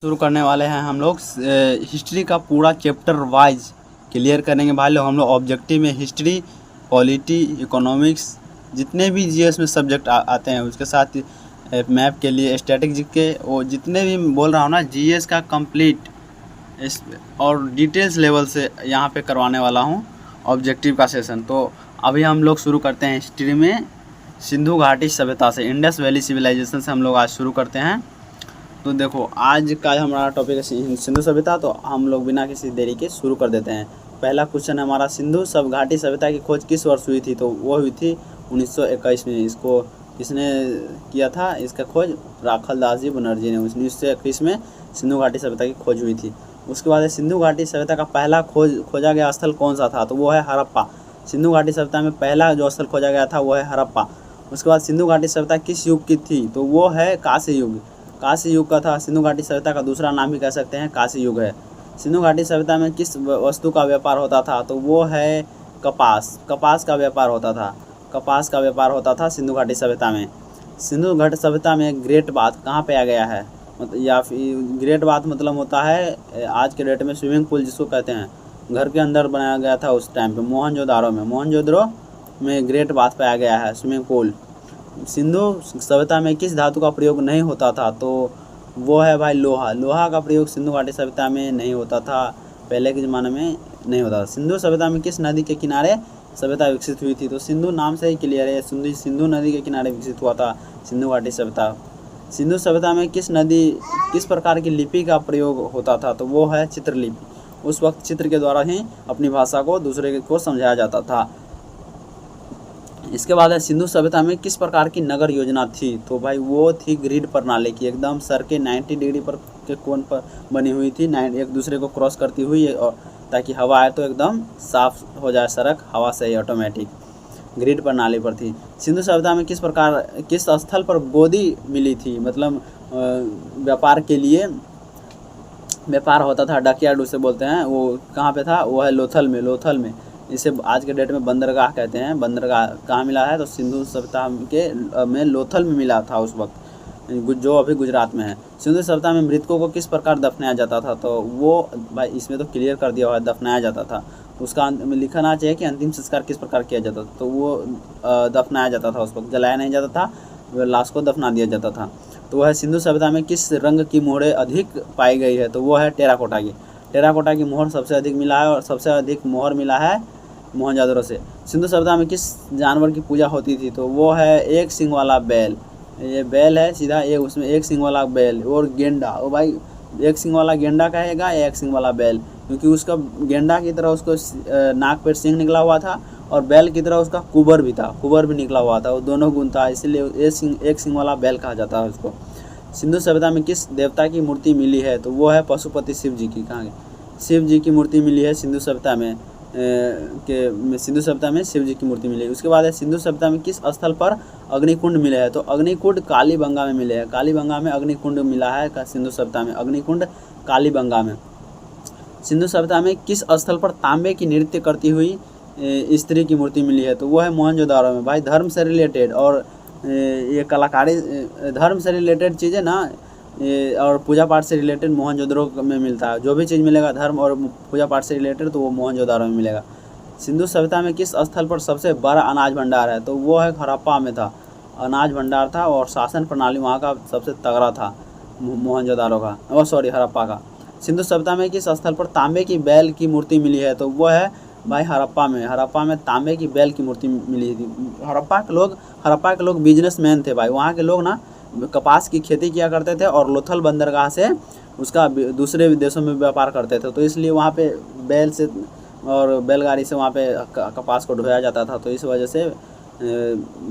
शुरू करने वाले हैं हम लोग हिस्ट्री का पूरा चैप्टर वाइज क्लियर करेंगे भाई लोग। हम लोग ऑब्जेक्टिव में हिस्ट्री, पॉलिटी, इकोनॉमिक्स, जितने भी जीएस में सब्जेक्ट आते हैं उसके साथ मैप के लिए स्टैटिक जीके, वो जितने भी बोल रहा हूँ ना जीएस का कंप्लीट और डिटेल्स लेवल से यहाँ पे करवाने वाला हूँ ऑब्जेक्टिव का सेशन। तो अभी हम लोग शुरू करते हैं हिस्ट्री में सिंधु घाटी सभ्यता से, इंडस वैली सिविलाइजेशन से हम लोग आज शुरू करते हैं। तो देखो आज का हमारा टॉपिक है सिंधु सभ्यता, तो हम लोग बिना किसी देरी के शुरू कर देते हैं। पहला क्वेश्चन है हमारा, सिंधु सब घाटी सभ्यता की खोज किस वर्ष हुई थी? तो वो हुई थी 1921 में। इसको किसने किया था? इसका खोज राखल दास जी बनर्जी ने 1921 में सिंधु घाटी सभ्यता की खोज हुई थी। उसके बाद सिंधु घाटी सभ्यता का पहला खोजा गया स्थल कौन सा था? तो वो है हड़प्पा। सिंधु घाटी सभ्यता में पहला जो स्थल खोजा गया था वो है हड़प्पा। उसके बाद सिंधु घाटी सभ्यता किस युग की थी? तो वो है कांस्य युग। कांस्य युग का था। सिंधु घाटी सभ्यता का दूसरा नाम भी कह सकते हैं कांस्य युग है। सिंधु घाटी सभ्यता में किस वस्तु का व्यापार होता था? तो वो है कपास। कपास का व्यापार होता था। कपास का व्यापार होता था सिंधु घाटी सभ्यता में। सिंधु घाटी सभ्यता में ग्रेट बाथ कहाँ पे आ गया है? या फिर ग्रेट बाथ मतलब होता है आज के डेट में स्विमिंग पूल जिसको कहते हैं, घर के अंदर बनाया गया था उस टाइम पे मोहनजोदारो में। मोहनजोदड़ो में ग्रेट बाथ पाया गया है, स्विमिंग पूल। सिंधु सभ्यता में किस धातु का प्रयोग नहीं होता था? तो वो है भाई लोहा। लोहा का प्रयोग सिंधु घाटी सभ्यता में नहीं होता था, पहले के ज़माने में नहीं होता था। सिंधु सभ्यता में किस नदी के किनारे सभ्यता विकसित हुई थी? तो सिंधु नाम से ही क्लियर है, सिंधु नदी के किनारे विकसित हुआ था सिंधु घाटी सभ्यता। सिंधु सभ्यता में किस प्रकार की लिपि का प्रयोग होता था? तो वो है चित्रलिपि। उस वक्त चित्र के द्वारा ही अपनी भाषा को दूसरे को समझाया जाता था। इसके बाद है सिंधु सभ्यता में किस प्रकार की नगर योजना थी? तो भाई वो थी ग्रिड प्रणाली की, एकदम सर के 90 डिग्री पर के कोण पर बनी हुई थी, एक दूसरे को क्रॉस करती हुई, और ताकि हवा आए तो एकदम साफ हो जाए सड़क हवा से ही ऑटोमेटिक। ग्रिड प्रणाली पर थी। सिंधु सभ्यता में किस स्थल पर गोदी मिली थी? मतलब व्यापार के लिए व्यापार होता था, डकयार्ड उसे बोलते हैं। वो कहाँ पे था? वो है लोथल में। लोथल में इसे आज के डेट में बंदरगाह कहते हैं। बंदरगाह कहाँ मिला है? तो सिंधु सभ्यता के में लोथल में मिला था उस वक्त, जो अभी गुजरात में है। सिंधु सभ्यता में मृतकों को किस प्रकार दफनाया जाता था? तो वो भाई इसमें तो क्लियर कर दिया हुआ है, दफनाया जाता था। उसका लिखना चाहिए कि अंतिम संस्कार किस प्रकार किया जाता था। तो वो दफनाया जाता था, उस वक्त जलाया नहीं जाता था, लाश को दफना दिया जाता था। तो वह सिंधु सभ्यता में किस रंग की मोहरें अधिक पाई गई है? तो वो है टेराकोटा की। टेराकोटा की मोहर सबसे अधिक मिला है, और सबसे अधिक मोहर मिला है मोहनजोदड़ो से। सिंधु सभ्यता में किस जानवर की पूजा होती थी? तो वो है एक सिंग वाला बैल। ये बैल है सीधा, एक उसमें एक सिंग वाला बैल और गेंडा। वो भाई एक सिंग वाला गेंडा कहेगा या एक सिंग वाला बैल, क्योंकि उसका गेंडा की तरह उसको नाक पर सिंग निकला हुआ था, और बैल की तरह उसका कुबर भी था, कुबर भी निकला हुआ था, वो दोनों गुण था, इसलिए एक सिंग वाला बैल कहा जाता है उसको। सिंधु सभ्यता में किस देवता की मूर्ति मिली है? तो वो है पशुपति शिव जी की। कहाँ? शिव जी की मूर्ति मिली है सिंधु सभ्यता में। सिंधु सभ्यता में शिव जी की मूर्ति मिली है। उसके बाद है सिंधु सभ्यता में किस स्थल पर अग्निकुंड मिले हैं? तो अग्निकुंड कालीबंगा में मिले हैं। कालीबंगा में अग्निकुंड मिला है सिंधु सभ्यता में, अग्निकुंड कालीबंगा में। सिंधु सभ्यता में किस स्थल पर तांबे की नृत्य करती हुई स्त्री की मूर्ति मिली है? तो वो है मोहनजोदारो में। भाई धर्म से रिलेटेड और ये कलाकारी, धर्म से रिलेटेड चीज़ें ना, और पूजा पाठ से रिलेटेड मोहनजोदड़ो में मिलता है। जो भी चीज़ मिलेगा धर्म और पूजा पाठ से रिलेटेड, तो वो मोहनजोदारो में मिलेगा। सिंधु सभ्यता में किस स्थल पर सबसे बड़ा अनाज भंडार है? तो वो है हड़प्पा में था, अनाज भंडार था, और शासन प्रणाली वहाँ का सबसे तगड़ा था मोहनजोदारो का, और सॉरी हड़प्पा का। सिंधु सभ्यता में किस स्थल पर तांबे की बैल की मूर्ति मिली है? तो वो है भाई हड़प्पा में। हड़प्पा में तांबे की बैल की मूर्ति मिली थी। हड़प्पा के लोग बिजनेसमैन थे भाई। वहाँ के लोग ना कपास की खेती किया करते थे, और लोथल बंदरगाह से उसका दूसरे देशों में व्यापार करते थे। तो इसलिए वहाँ पे बैल से और बैलगाड़ी से वहाँ पे कपास को ढोया जाता था। तो इस वजह से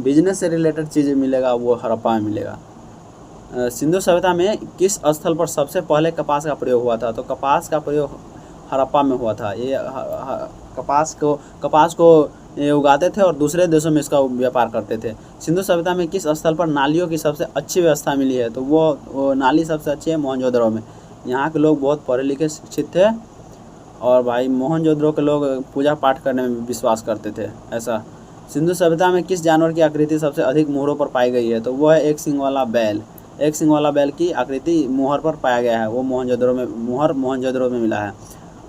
बिजनेस से रिलेटेड चीज़ें मिलेगा वो हड़प्पा में मिलेगा। सिंधु सभ्यता में किस स्थल पर सबसे पहले कपास का प्रयोग हुआ था? तो कपास का प्रयोग हड़प्पा में हुआ था। ये कपास को उगाते थे और दूसरे देशों में इसका व्यापार करते थे। सिंधु सभ्यता में किस स्थल पर नालियों की सबसे अच्छी व्यवस्था मिली है? तो वो नाली सबसे अच्छी है मोहनजोदड़ो में। यहाँ के लोग बहुत पढ़े लिखे शिक्षित थे, और भाई मोहनजोदड़ो के लोग पूजा पाठ करने में विश्वास करते थे ऐसा। सिंधु सभ्यता में किस जानवर की आकृति सबसे अधिक मोहरों पर पाई गई है? तो वो है एक सिंग वाला बैल। एक सिंग वाला बैल की आकृति मोहर पर पाया गया है, वो मोहनजोदड़ो में मिला है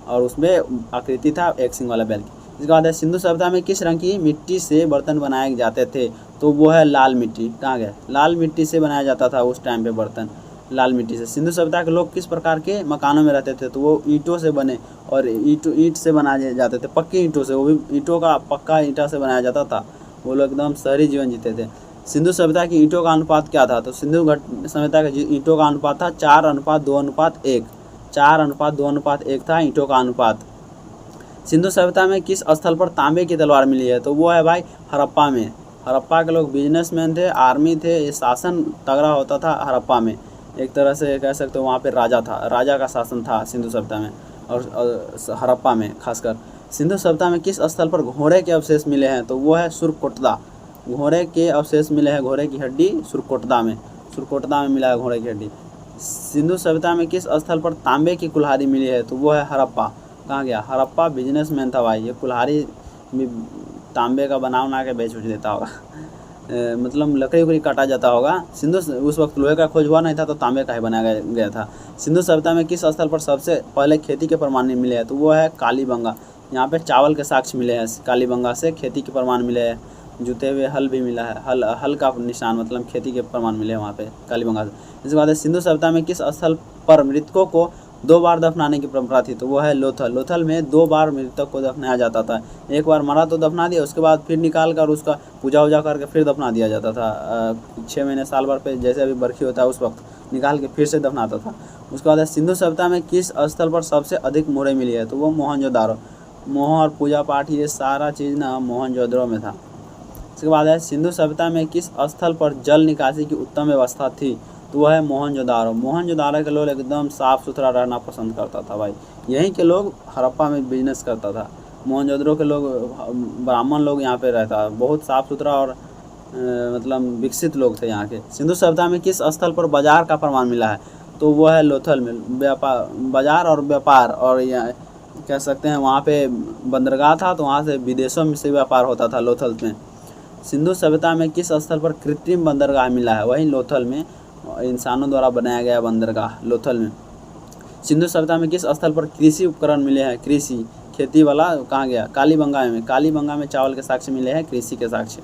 और उसमें आकृति था एक सिंग वाला बैल की। इसके बाद है सिंधु सभ्यता में किस रंग की मिट्टी से बर्तन बनाए जाते थे, तो वो है लाल मिट्टी। कहाँ गया, लाल मिट्टी से बनाया जाता था उस टाइम पे बर्तन, लाल मिट्टी से। सिंधु सभ्यता के लोग किस प्रकार के मकानों में रहते थे, तो वो ईंटों से बने और ईंट से बनाए जाते थे, पक्की ईंटों से, वो भी ईंटों का पक्का ईंटा से बनाया जाता था। वो लोग एकदम शहरी जीवन जीते थे। सिंधु सभ्यता की ईंटों का अनुपात क्या था, तो सिंधु सभ्यता के ईंटों का अनुपात था 4:2:1, 4:2:1 था ईंटों का अनुपात। सिंधु सभ्यता में किस स्थल पर तांबे की तलवार मिली है, तो वो है भाई हड़प्पा में। हड़प्पा के लोग बिजनेसमैन थे, आर्मी थे, ये शासन तगड़ा होता था हड़प्पा में। एक तरह से कह सकते हो वहाँ पे राजा था, राजा का शासन था सिंधु सभ्यता में और हड़प्पा में खासकर। सिंधु सभ्यता में किस स्थल पर घोड़े के अवशेष मिले हैं, तो वो है सुरकोटदा। घोड़े के अवशेष मिले हैं, घोड़े की हड्डी सुरकोटदा में मिला है घोड़े की हड्डी। सिंधु सभ्यता में किस स्थल पर तांबे की कुल्हाड़ी मिली है, तो वो है हड़प्पा। कहाँ गया, हड़प्पा बिजनेसमैन था भाई, ये कुल्हाड़ी तांबे का बना के बेच देता होगा मतलब लकड़ी उकड़ी काटा जाता होगा। सिंधु उस वक्त लोहे का खोज हुआ नहीं था, तो तांबे का ही बनाया गया था। सिंधु सभ्यता में किस स्थल पर सबसे पहले खेती के प्रमाण मिले हैं, तो वो है कालीबंगा। यहाँ पे चावल के साक्ष्य मिले हैं, कालीबंगा से खेती के प्रमाण मिले हैं, जुते हुए हल भी मिला है, हल का निशान मतलब खेती के प्रमाण मिले हैं वहाँ पे कालीबंगा से। इसके बाद सिंधु सभ्यता में किस स्थल पर मृतकों को 2 बार दफनाने की परंपरा थी, तो वो है लोथल। लोथल में 2 बार मृतक को दफनाया जाता था, एक बार मरा तो दफना दिया, उसके बाद फिर निकाल कर उसका पूजा वूजा करके फिर दफना दिया जाता था। 6 महीने साल भर पे जैसे अभी बरखी होता है उस वक्त निकाल के फिर से दफनाता था। उसके बाद सिंधु सभ्यता में किस स्थल पर सबसे अधिक मोहरें मिली है, तो वो मोहनजोदारो। मोहर, पूजा पाठ, ये सारा चीज़ ना मोहनजोदड़ो में था। इसके बाद है सिंधु सभ्यता में किस स्थल पर जल निकासी की उत्तम व्यवस्था थी, तो वह है मोहनजोदारो। मोहनजोदारो के लोग एकदम साफ़ सुथरा रहना पसंद करता था भाई, यहीं के लोग हड़प्पा में बिजनेस करता था। मोहनजोदड़ो के लोग, ब्राह्मण लोग यहाँ पे रहता, बहुत साफ़ सुथरा और मतलब विकसित लोग थे यहाँ के। सिंधु सभ्यता में किस स्थल पर बाजार का प्रमाण मिला है, तो वह है लोथल में। व्यापार, बाजार और व्यापार, और यहाँ कह सकते हैं वहाँ पे बंदरगाह था, तो वहाँ से विदेशों में से व्यापार होता था लोथल में। सिंधु सभ्यता में किस स्थल पर कृत्रिम बंदरगाह मिला है, वहीं लोथल में, इंसानों द्वारा बनाया गया बंदरगाह लोथल में। सिंधु सभ्यता में किस स्थल पर कृषि उपकरण मिले हैं, कृषि खेती वाला, कहाँ गया, कालीबंगा में। कालीबंगा में चावल के साक्ष्य मिले हैं, कृषि के साक्ष्य।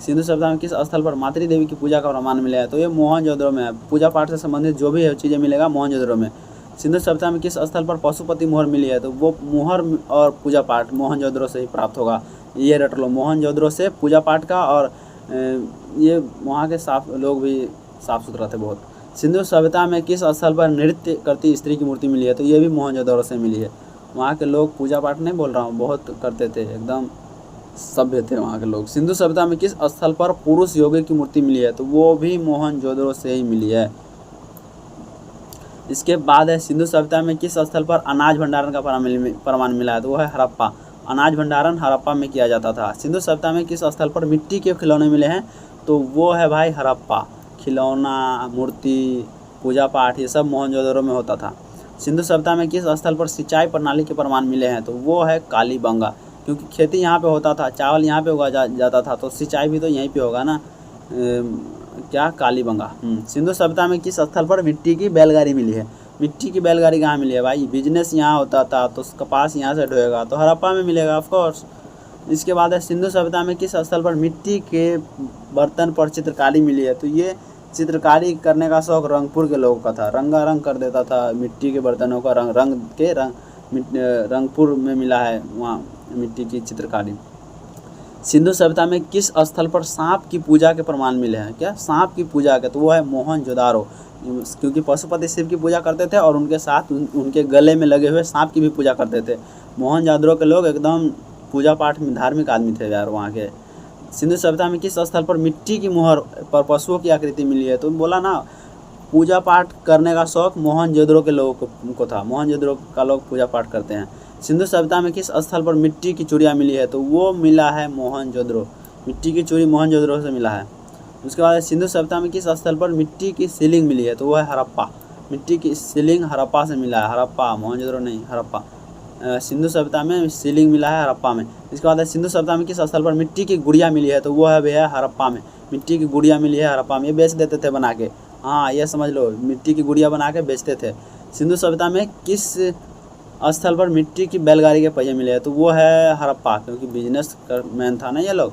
सिंधु सभ्यता में किस स्थल पर मातृ देवी की पूजा का प्रमाण मिला है, तो ये मोहनजोदड़ो में है। पूजा पाठ से संबंधित जो भी है चीज़ें मिलेगा मोहनजोदड़ो में। सिंधु सभ्यता में किस स्थल पर पशुपति मोहर मिली है, तो वो मोहर और पूजा पाठ मोहनजोदड़ो से ही प्राप्त होगा, ये रट लो, मोहनजोदड़ो से पूजा पाठ का। और ये वहाँ के लोग भी साफ़ सुथरा थे बहुत। सिंधु सभ्यता में किस स्थल पर नृत्य करती स्त्री की मूर्ति मिली है, तो ये भी मोहनजोदड़ो से मिली है। वहाँ के लोग पूजा पाठ नहीं बोल रहा हूँ, बहुत करते थे, एकदम सभ्य थे वहाँ के लोग। सिंधु सभ्यता में किस स्थल पर पुरुष योगी की मूर्ति मिली है, तो वो भी मोहनजोदड़ो से ही मिली है। इसके बाद है सिंधु सभ्यता में किस स्थल पर अनाज भंडारण का प्रमाण मिला है, तो वो है हड़प्पा। अनाज भंडारण हड़प्पा में किया जाता था। सिंधु सभ्यता में किस स्थल पर मिट्टी के खिलौने मिले हैं, तो वो है भाई हड़प्पा। खिलौना, मूर्ति, पूजा पाठ, ये सब मोहनजोदड़ो में होता था। सिंधु सभ्यता में किस स्थल पर सिंचाई प्रणाली के प्रमाण मिले हैं, तो वो है कालीबंगा, क्योंकि खेती यहाँ पे होता था, चावल यहाँ पे उगाया जाता था, तो सिंचाई भी तो यहीं पे होगा ना, क्या, कालीबंगा। सिंधु सभ्यता में किस स्थल पर मिट्टी की बैलगाड़ी मिली है, मिट्टी की बैलगाड़ी कहाँ मिली है भाई, बिजनेस यहाँ होता था तो कपास यहाँ से ढोएगा तो हड़प्पा में मिलेगा ऑफकोर्स। इसके बाद है सिंधु सभ्यता में किस स्थल पर मिट्टी के बर्तन पर चित्रकारी मिली है, तो ये चित्रकारी करने का शौक रंगपुर के लोगों का था, रंगारंग कर देता था मिट्टी के बर्तनों का, रंगपुर में मिला है वहाँ मिट्टी की चित्रकारी। सिंधु सभ्यता में किस स्थल पर सांप की पूजा के प्रमाण मिले हैं, क्या, सांप की पूजा के, तो वो है मोहनजोदारो, क्योंकि पशुपति शिव की पूजा करते थे और उनके साथ उनके गले में लगे हुए सांप की भी पूजा करते थे। मोहनजोदारो के लोग एकदम पूजा पाठ में धार्मिक आदमी थे यार वहाँ के। सिंधु सभ्यता में किस स्थल पर मिट्टी की मोहर पर पशुओं की आकृति मिली है, तो बोला ना, पूजा पाठ करने का शौक मोहनजोदड़ो के लोगों को था, मोहनजोदड़ो का लोग पूजा पाठ करते हैं। सिंधु सभ्यता में किस स्थल पर मिट्टी की चूड़ियाँ मिली है, तो वो मिला है मोहनजोदड़ो, मिट्टी की चूड़ी मोहनजोदड़ो से मिला है। उसके बाद सिंधु सभ्यता में किस स्थल पर मिट्टी की सीलिंग मिली है, तो वो है हड़प्पा, मिट्टी की सीलिंग हड़प्पा से मिला है, हड़प्पा, मोहनजोदड़ो नहीं, हड़प्पा। सिंधु सभ्यता में सीलिंग मिला है हड़प्पा में। इसके बाद सिंधु सभ्यता में किस स्थल पर मिट्टी की गुड़िया मिली है, तो वो है भैया हड़प्पा में, मिट्टी की गुड़िया मिली है हड़प्पा में, ये बेच देते थे बना के, हाँ ये समझ लो, मिट्टी की गुड़िया बना के बेचते थे। सिंधु सभ्यता में किस स्थल पर मिट्टी की बैलगाड़ी के पहिए मिले हैं? तो वो है हड़प्पा, क्योंकि बिजनेस मैन था ना ये लोग।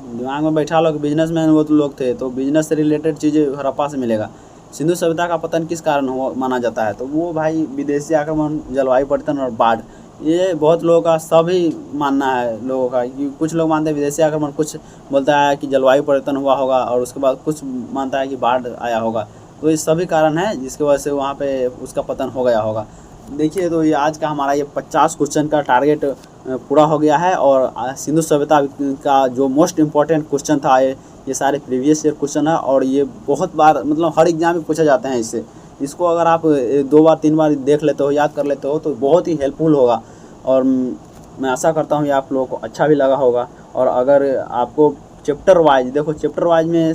दिमाग में बैठा लो कि बिजनेस मैन वो तो लोग थे, तो बिजनेस से रिलेटेड चीज़ें हड़प्पा से मिलेगा। सिंधु सभ्यता का पतन किस कारण हुआ माना जाता है? तो वो भाई विदेशी आक्रमण, जलवायु परिवर्तन और बाढ़। ये बहुत लोगों का, सभी मानना है लोगों का, कि कुछ लोग मानते हैं विदेशी आक्रमण, कुछ बोलता है कि जलवायु परिवर्तन हुआ होगा, और उसके बाद कुछ मानता है कि बाढ़ आया होगा। तो ये सभी कारण हैं जिसकी वजह से वहाँ पे उसका पतन हो गया होगा। देखिए, तो ये आज का हमारा ये 50 क्वेश्चन का टारगेट पूरा हो गया है। और सिंधु सभ्यता का जो मोस्ट इम्पॉर्टेंट क्वेश्चन था, ये सारे प्रीवियस ईयर क्वेश्चन है, और ये बहुत बार मतलब हर एग्जाम में पूछे जाते हैं इससे। इसको अगर आप 2 बार 3 बार देख लेते हो, याद कर लेते हो, तो बहुत ही हेल्पफुल होगा। और मैं आशा करता हूँ ये आप लोगों को अच्छा भी लगा होगा। और अगर आपको चैप्टर वाइज, देखो चैप्टर वाइज में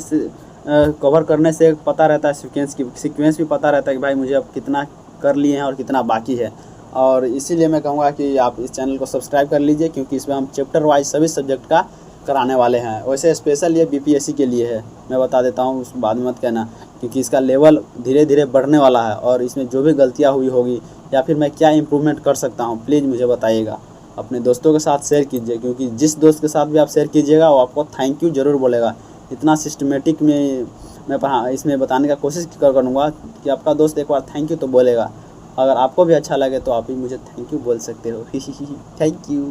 कवर करने से पता रहता है सीक्वेंस भी पता रहता है कि भाई मुझे अब कितना कर लिए हैं और कितना बाकी है। और इसीलिए मैं कहूँगा कि आप इस चैनल को सब्सक्राइब कर लीजिए, क्योंकि इसमें हम चैप्टर वाइज सभी सब्जेक्ट का कराने वाले हैं। वैसे स्पेशल ये बीपीएससी के लिए है, मैं बता देता हूँ, उस बाद में मत कहना, क्योंकि इसका लेवल धीरे धीरे बढ़ने वाला है। और इसमें जो भी गलतियाँ हुई होगी या फिर मैं क्या इम्प्रूवमेंट कर सकता हूँ, प्लीज़ मुझे बताइएगा। अपने दोस्तों के साथ शेयर कीजिए, क्योंकि जिस दोस्त के साथ भी आप शेयर कीजिएगा वो आपको थैंक यू ज़रूर बोलेगा। इतना सिस्टमेटिक में मैं इसमें बताने का कोशिश करूँगा कि आपका दोस्त एक बार थैंक यू तो बोलेगा। अगर आपको भी अच्छा लगे तो आप भी मुझे थैंक यू बोल सकते हो। Thank you.